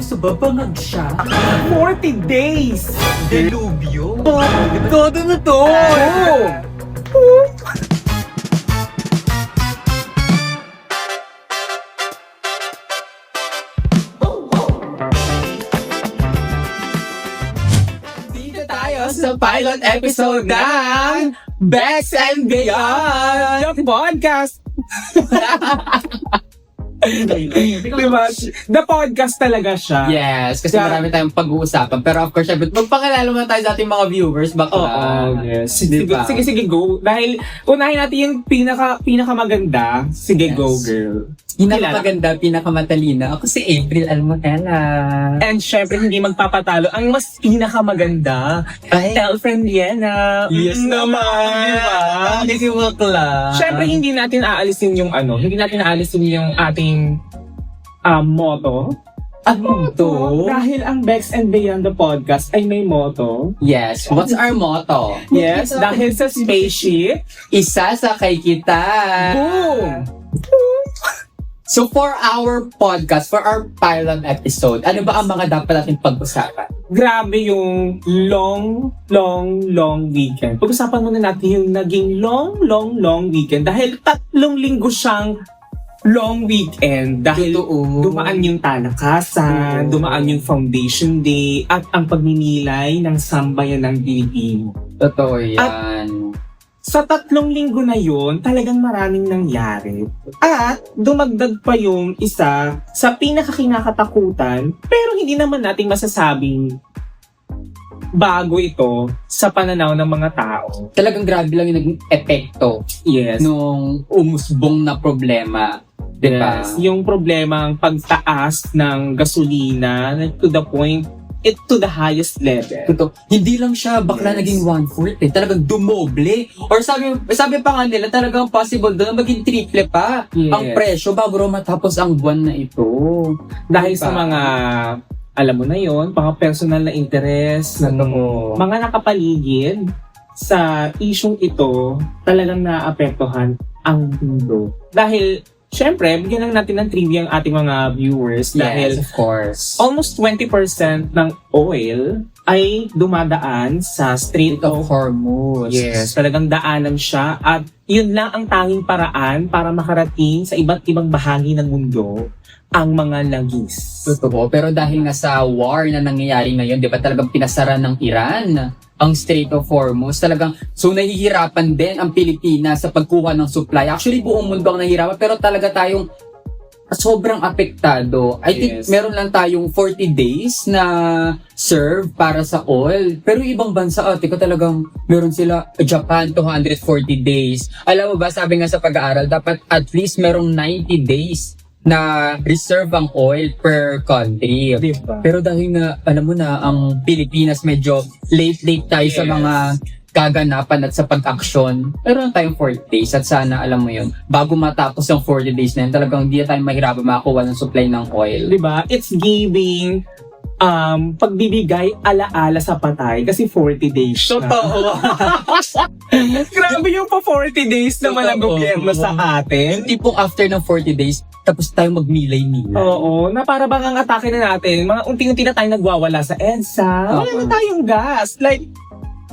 sa babangag siya. 40 days! Delubyo. Todo na to! Dito tayo sa pilot episode ng Bex and Beyond, the podcast. Diba? The podcast talaga siya. Yes, kasi marami tayong pag-uusapan. Pero of course, syempre, magpakilala muna tayo sa ating mga viewers. Oo, yes. Diba? Sige, go. Dahil unahin natin yung pinakamaganda. Sige, Yes. go, girl. Pinakamaganda, pinakamatalina. Ako si April Almotela. And syempre, hindi magpapatalo. Ang mas pinakamaganda, Ay, Elfriend Liena. yes naman. Diba? Hindi si Wakla. Syempre, hindi natin aalisin yung yung ating motto. Ano to? Dahil ang Bex and Beyond the podcast ay may motto. Yes, what's our motto? Yes, dahil sa spaceship. Isasakay kita. Boom! So for our podcast, for our pilot episode, ano ba ang mga dapat natin pag-usapan? Grabe yung long weekend. Pag-usapan muna natin yung naging long weekend. Dahil 3 linggo siyang long weekend. Dahil Totoo. dumaan yung talakasan, dumaan yung foundation day, at ang pagninilay ng sambayan ng Pilipino. Totoo yan. Sa 3 linggo na yun, talagang maraming nangyari. At dumagdag pa yung isa sa pinakakinakatakutan, pero hindi naman natin masasabing bago ito sa pananaw ng mga tao. Talagang grabe lang yung naging epekto Yes. nung umusbong na problema. Diba? Yes. Yung problema ang pagtaas ng gasolina to the point, to the highest level. Totoo. Hindi lang siya bakla Yes. naging 1/4 eh. Talagang dumoble. Or sabi pa nga nila, talagang possible doon na maging triple pa Yes. ang presyo bago raw matapos ang buwan na ito. Dahil Diba? sa mga, alam mo na yon, mga personal na interest, mga nakapaligid sa isyong ito, talagang naapektuhan ang mundo. Dahil, syempre, bigyan lang natin ng trivia ang ating mga viewers dahil Yes, of course. almost 20% ng oil ay dumadaan sa Strait of Hormuz. Yes, talagang daanan siya at yun lang ang tanging paraan para makarating sa iba't ibang bahagi ng mundo ang mga langis. Totoo. Pero dahil nga sa war na nangyayari ngayon, di ba talagang pinasara ng Iran ang Strait of Hormuz. Talagang, so nahihirapan din ang Pilipinas sa pagkuha ng supply. Actually, buong mundo ang nahihirapan, pero talaga tayong sobrang apektado. I think Yes. meron lang tayong 40 days na serve para sa oil. Pero ibang bansa, ate ko talagang meron sila, Japan, 240 days. Alam mo ba, sabi nga sa pag-aaral, dapat at least merong 90 days na reserve ang oil per country. Diba? Pero dahil nga, alam mo na, ang Pilipinas medyo late tayo sa Yes. mga kaganapan at sa pag-aksyon. Meron tayong 40 days at sana, alam mo yun, bago matapos ang 40 days na yun, talagang hindi na tayo mahirapan makakuha ng supply ng oil. Diba? It's giving pagbibigay alaala sa patay kasi 40 days na. Totoo. Grabe yung pa 40 days naman ang Totoo. gobyerno sa atin. Tipong after ng 40 days, tapos tayo magmilay-milay. Oo, na para bang ang atake na natin, mga unti-unti na tayo nagwawala sa EDSA. Wala Oo. na tayong gas. Like,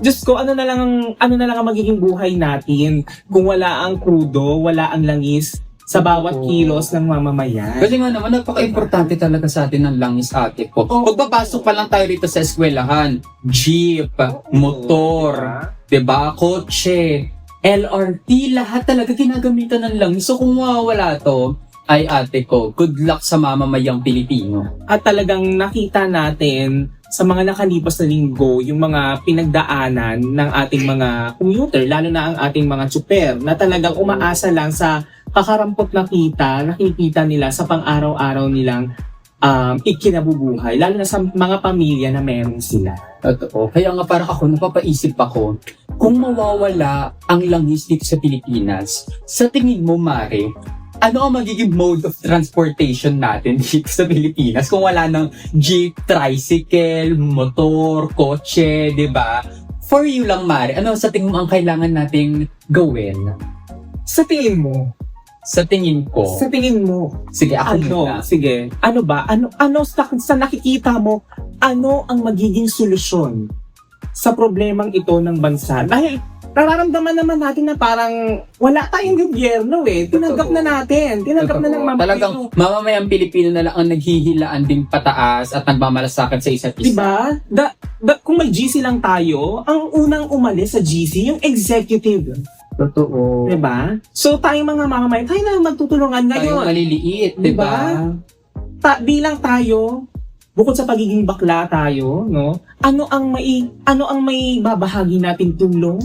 Diyos ko, ano na lang ang magiging buhay natin kung wala ang krudo, wala ang langis sa bawat Oo. kilos ng mamamayan. Kasi nga naman, napaka-importante talaga sa atin ng langis, ate ko. Oo. Pagpapasok pa lang tayo rito sa eskwelahan, jeep, motor, diba, kotse, LRT, lahat talaga ginagamitan ng langis. So kung mawawala to, ay ate ko, good luck sa mamamayang Pilipino. At talagang nakita natin sa mga nakalipas na linggo, yung mga pinagdaanan ng ating mga commuter, lalo na ang ating mga tsuper, na talagang umaasa lang sa kakarampot na nakikita nila sa pang-araw-araw nilang ikinabubuhay, lalo na sa mga pamilya na meron sila. Totoo. Kaya nga parang ako, napapaisip ako, kung mawawala ang langis dito sa Pilipinas, sa tingin mo, Mare, ano ang magiging mode of transportation natin dito sa Pilipinas kung wala ng jeep, tricycle, motor, kotse, di ba? For you lang, Mare, ano sa tingin mo ang kailangan nating gawin? Sa tingin mo, Sa tingin ko, Sa tingin mo, sige ako muna. sige, ano ba? Ano sa nakikita mo, ano ang magiging solusyon sa problemang ito ng bansa? Dahil nararamdaman naman natin na parang wala tayong gobyerno eh. Tinanggap na natin. Tinanggap na ng mga Talagang mamamayang Pilipino na lang ang naghihilaan ding pataas at nagmamalasakan sa isa't isa. Diba? Kung may GC lang tayo, ang unang umalis sa GC, yung executive. Totoo. Diba? So tayong mga mamamayan, tayo na magtutulungan Tayong ngayon. maliliit, di Diba? ba? Bilang tayo, bukod sa pagiging bakla tayo, no? Ano ang may babahagi nating tulong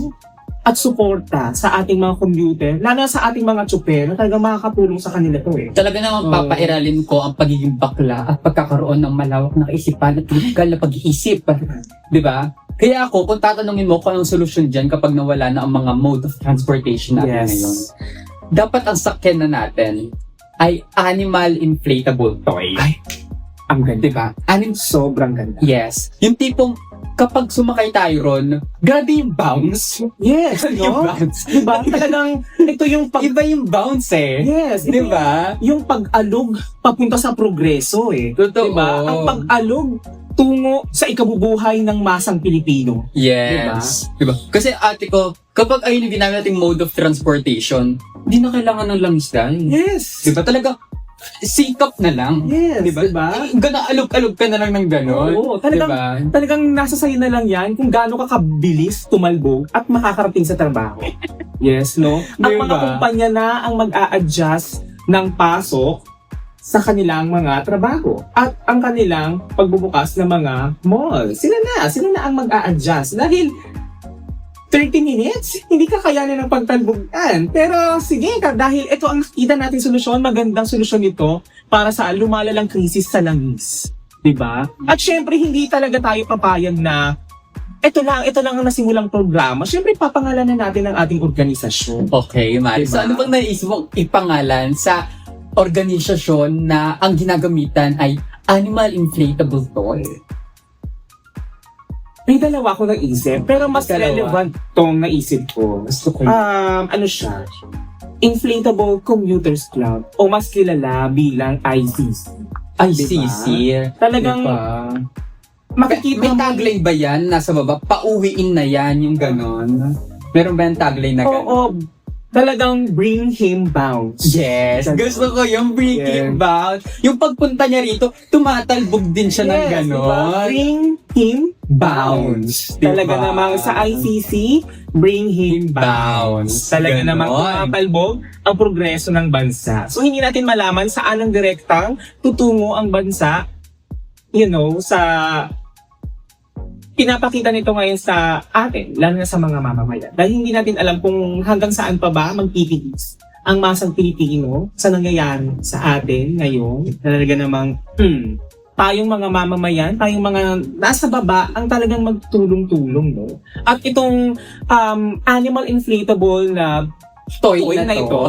at suporta sa ating mga commuter, lalo na sa ating mga tsuper, na talagang makakatulong sa kanila to eh. Talaga namang papairalin ko ang pagiging bakla at pagkakaroon ng malawak na kaisipan at kritikal na pag-iisip. Di ba? Kaya ako, kung tatanungin mo kung anong solusyon dyan kapag nawala na ang mga mode of transportation natin ngayon, dapat ang sakyan na natin ay animal inflatable toy. Ay, ang ganda. Diba? Sobrang ganda. Yes. Yung tipong kapag sumakay tayo ron, grabe yung bounce. Yes, Yung no? bounce. Diba? Talagang, ito yung Iba yung bounce eh. Yes, ito Diba? yung pag-alog papunta sa progreso eh. Totoo. Diba? Ang pag-alog tungo sa ikabubuhay ng masang Pilipino. Yes. Diba? Kasi ate ko, kapag ayun yung ginamit nating mode of transportation, hindi na kailangan ng langis dahil. Yes. Diba? Talaga, sikap na lang. Yes, Diba? diba? Alog-alog ka na lang ng gano'n. Oo, talagang nasa sayo na lang yan kung gaano ka kabilis tumalbog at makakarating sa trabaho. Yes, no? Ang mga Diba? kumpanya na ang mag-a-adjust ng pasok sa kanilang mga trabaho at ang kanilang pagbubukas ng mga mall. Sila na ang mag-a-adjust dahil 30 minutes, hindi ka kayanin ng pagtalbogan. Pero sige, dahil ito ang nakita natin solusyon, magandang solusyon ito para sa lumalalang krisis sa langis. Diba? At syempre, hindi talaga tayo papayag na ito lang ang nasimulang programa. Syempre, papangalanan natin ang ating organisasyon. Okay, Mari. Diba? So ano bang naisip mong ipangalan sa organisasyon na ang ginagamitan ay animal inflatable toy? May dalawa ako naisip, pero mas Dalawa. relevant tong naisip ko. Gusto ko Ano siya? Inflatable Commuters Club o mas kilala bilang ICC. ICC. Talagang Diba? makikita May mo. tagline ba yan? Nasa baba? Pauwiin na yan, yung ganon. Meron ba yung tagline na ganon? Oo, talagang bring him bounce. Yes, gusto ko yung breaking Yes. bounce. Yung pagpunta niya rito, tumatalbog din siya ng Yes, ganon. diba? Bring him Bounce. Diba? Talaga namang sa ICC, bring him bounce. Talaga Ganon. namang tumatalbog ang progreso ng bansa. So hindi natin malaman saan ang direktang tutungo ang bansa, sa pinapakita nito ngayon sa atin, lalo na sa mga mamamayan. Dahil hindi natin alam kung hanggang saan pa ba magtitiis ang masang Pilipino sa nangyayari sa atin ngayon. Talaga namang, tayong mga mamamayan, tayong mga nasa baba, ang talagang magtulong-tulong, no? At itong animal inflatable na Toy toy na na to. ito,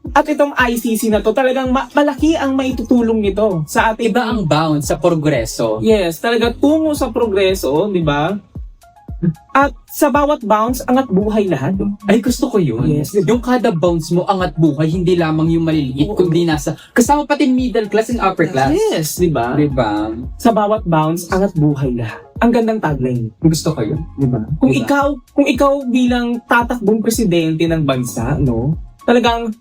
at itong ICC na to, talagang malaki ang maitutulong nito sa ating Iba ang bounce sa progreso. Yes, talaga tungo sa progreso, di ba? At sa bawat bounce, angat buhay lahat. Ay, gusto ko yun. Yes. Yung kada bounce mo, angat buhay, hindi lamang yung maliliit, Oo. kundi nasa, kasama pati middle class and upper class. Yes, di ba? Diba? Sa bawat bounce, angat buhay lahat. Ang gandang tagline. Gusto ko yun. Di ba? Kung Diba? ikaw bilang tatakbong presidente ng bansa, no? Talagang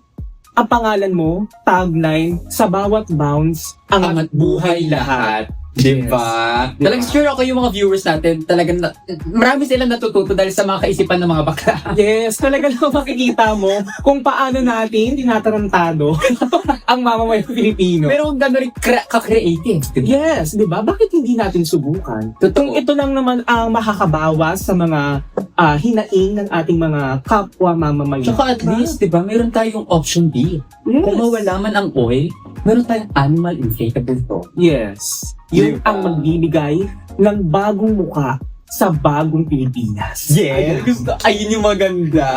ang pangalan mo, tagline, sa bawat bounce, Angat buhay lahat. Diba? Diba? Talagang sure ako yung mga viewers natin, talagang marami silang natututo dahil sa mga kaisipan ng mga bakla. Yes, talaga lang makikita mo kung paano natin tinatarantado ang mamamayang Pilipino. Pero gano'n rin ka-creative. Yes, di ba? Bakit hindi natin subukan? Totoo. Kung ito lang naman ang makakabawas sa mga hinaing ng ating mga kapwa mamamayan. Tsaka at least, diba, meron tayong option B. Yes. Kung mawala man ang oil, meron tayong animal inflatable to. Yes. Yun Diba? ang magbibigay ng bagong muka sa bagong Pilipinas. Ayan. Gusto, ayun yung maganda.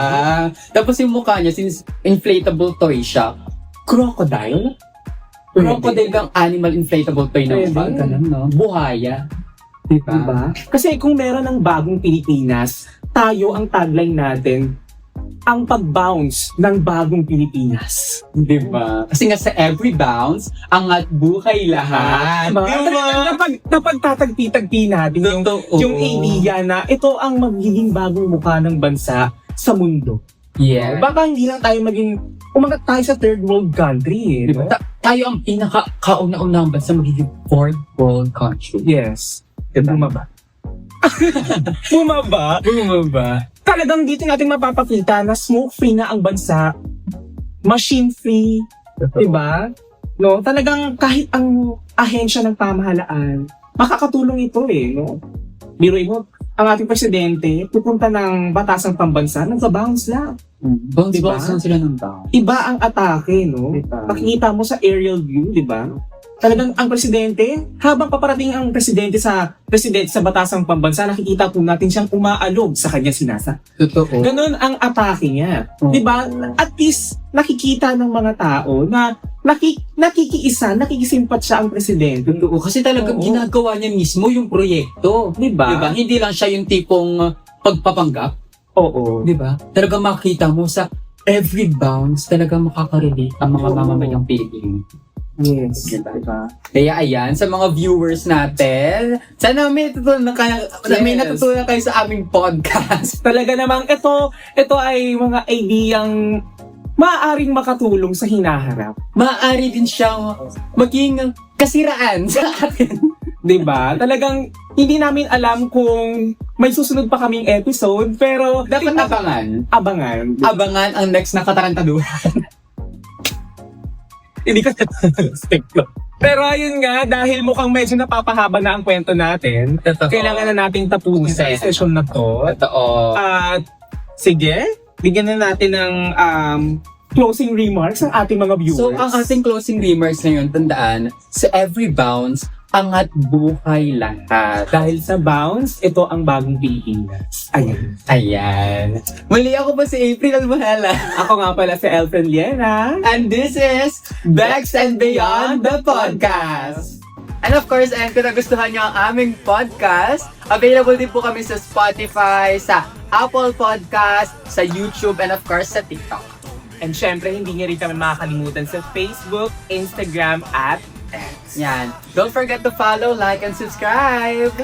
Tapos yung mukha niya, since inflatable toy siya, crocodile? Crocodile kang animal inflatable toy na Pwede. mukha. Ganun, no? Buhaya. Diba? Diba? Kasi kung meron ng bagong Pilipinas, tayo ang tagline natin, ang pag-bounce ng bagong Pilipinas. Diba? Kasi nga sa every bounce, angat buhay lahat. Napagtatagpi-tagpi natin yung idea na ito ang magiging bagong mukha ng bansa sa mundo. Yeah. Baka hindi lang tayo umangat tayo sa third world country. Diba? Tayo ang pinaka-kauna-unang bansa magiging fourth world country. Yes. Diba? Bumaba. Bumaba. Talagang dito natin mapapakita na smoke-free na ang bansa, machine-free, diba? No? Talagang kahit ang ahensya ng pamahalaan, makakatulong ito no? Biruin mo, ang ating presidente, pupunta ng batasang pambansa, nagka-bounce lang. Bounce Diba? lang sila ng bounce. Iba ang atake, no? Diba? Makikita mo sa aerial view, diba? Talagang ang presidente, habang paparating ang presidente sa batasang pambansa, nakikita po natin siyang umaalog sa kanyang sinasa. Totoo. Ganun ang atake niya. Oh. 'Di ba? At least nakikita ng mga tao na nakikisimpat siya ang presidente. Totoo. Kasi talagang Oo. ginagawa niya mismo yung proyekto. 'Di ba? Diba? Hindi lang siya yung tipong pagpapanggap. Oo. Diba? Talagang makita mo sa every bounce, talagang makakarelate ang mga Oo. mamamayang Pilipino. Yes. Diba? Diba? Kaya ayan, sa mga viewers natin, sana may natutunan kayo, may Yes. natutunan kayo sa aming podcast. Talaga namang ito ay mga ideyang maaaring makatulong sa hinaharap. Maaari din siyang maging kasiraan sa atin. 'Di ba? Talagang hindi namin alam kung may susunod pa kaming episode, pero Dapat abangan. abangan ang next na katarantaduhan. Hindi ka stick no? Pero ayun nga, dahil mukhang medyo napapahaba na ang kwento natin, kailangan na nating tapusin sa session na to. Totoo. At sige, bigyan na natin ng closing remarks ang ating mga viewers. So, ang ating closing remarks ngayon, tandaan, sa every bounce, angat buhay lahat. dahil sa bounce, ito ang bagong Pilipinas. Ayan. Ayan. Muli ako po si April Almahala. Ako nga pala si Elfren Liena. And this is Bex and Beyond the Podcast. And of course, and kung nagustuhan nyo ang aming podcast, available din po kami sa Spotify, sa Apple Podcast, sa YouTube, and of course sa TikTok. And syempre, hindi niya rin kami makakalimutan sa Facebook, Instagram, at X. Yan. Don't forget to follow, like, and subscribe.